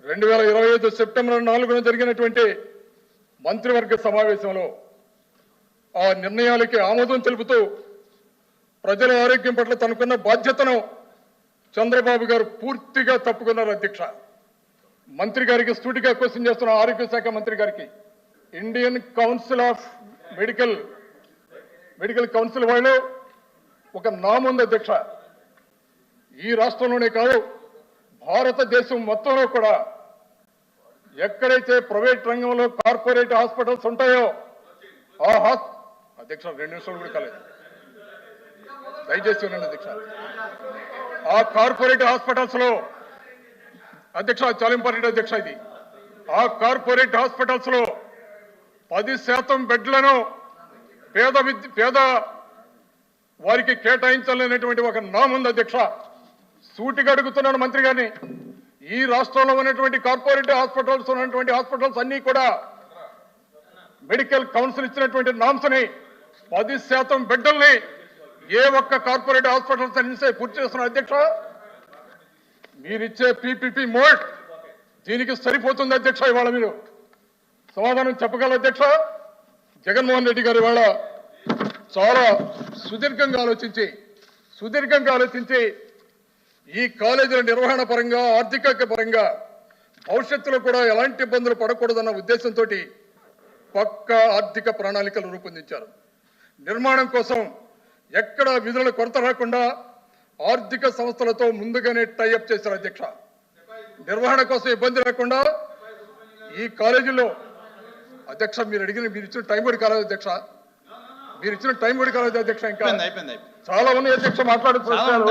2025 September 4న జరిగినటువంటి మంత్రివర్గ సమావేశంలో ఆ నిర్ణయాలకి ఆమోదం తెలుపుతూ ప్రజల ఆరోగ్యం పట్ల తనకున్న బాధ్యతను చంద్రబాబు గారు పూర్తిగా తప్పుకున్నారు. అధ్యక్ష, మంత్రి గారికి సూటిగా క్వశ్చన్ చేస్తున్న ఆరోగ్య శాఖ మంత్రి గారికి, Indian council of medical council వాళ్ళు ఒక నాముంది అధ్యక్ష. ఈ రాష్ట్రంలోనే కాదు భారతదేశం మొత్తంలో కూడా ఎక్కడైతే ప్రైవేట్ రంగంలో కార్పొరేట్ హాస్పిటల్స్ ఉంటాయో ఆ అధ్యక్ష 2 నిమిషాలు కూడా కాలేదు, దయచేసి ఉండండి అధ్యక్ష. ఆ కార్పొరేట్ హాస్పిటల్స్ లో అధ్యక్ష చాలా ఇంపార్టెంట్ అధ్యక్ష, ఇది ఆ కార్పొరేట్ హాస్పిటల్స్ లో 10% బెడ్లను పేద వారికి కేటాయించాలనేటువంటి ఒక నాముంది అధ్యక్ష. సూటిగా అడుగుతున్నాను మంత్రి గారిని, ఈ రాష్ట్రంలో ఉన్నటువంటి కార్పొరేట్ హాస్పిటల్స్ ఉన్నటువంటి హాస్పిటల్స్ అన్ని కూడా మెడికల్ కౌన్సిల్ ఇచ్చినటువంటి నామ్స్ ని 10% బెడ్డల్ని ఏ ఒక్క కార్పొరేట్ హాస్పిటల్స్ అన్ని పూర్తి చేస్తున్నారు అధ్యక్ష. మీరిచ్చే పీపీపీ మోడ్ దీనికి సరిపోతుంది అధ్యక్ష. ఇవాళ మీరు సమాధానం చెప్పగలరు అధ్యక్ష. జగన్మోహన్ రెడ్డి గారు ఇవాళ చాలా సుదీర్ఘంగా ఆలోచించి ఈ కాలేజీల నిర్వహణ పరంగా ఆర్థిక పరంగా భవిష్యత్తులో కూడా ఎలాంటి ఇబ్బందులు పడకూడదన్న ఉద్దేశంతో పక్కా ఆర్థిక ప్రణాళికలు రూపొందించారు. నిర్మాణం కోసం ఎక్కడ విధుల కొరత రాకుండా ఆర్థిక సంస్థలతో ముందుగానే టైఅప్ చేశారు అధ్యక్ష. నిర్వహణ కోసం ఇబ్బంది రాకుండా ఈ కాలేజీలో అధ్యక్ష మీరు ఇచ్చిన టైం కూడా కాలేదు అధ్యక్ష, ఇంకా చాలా ఉన్నాయి అధ్యక్ష మాట్లాడుతున్నారు.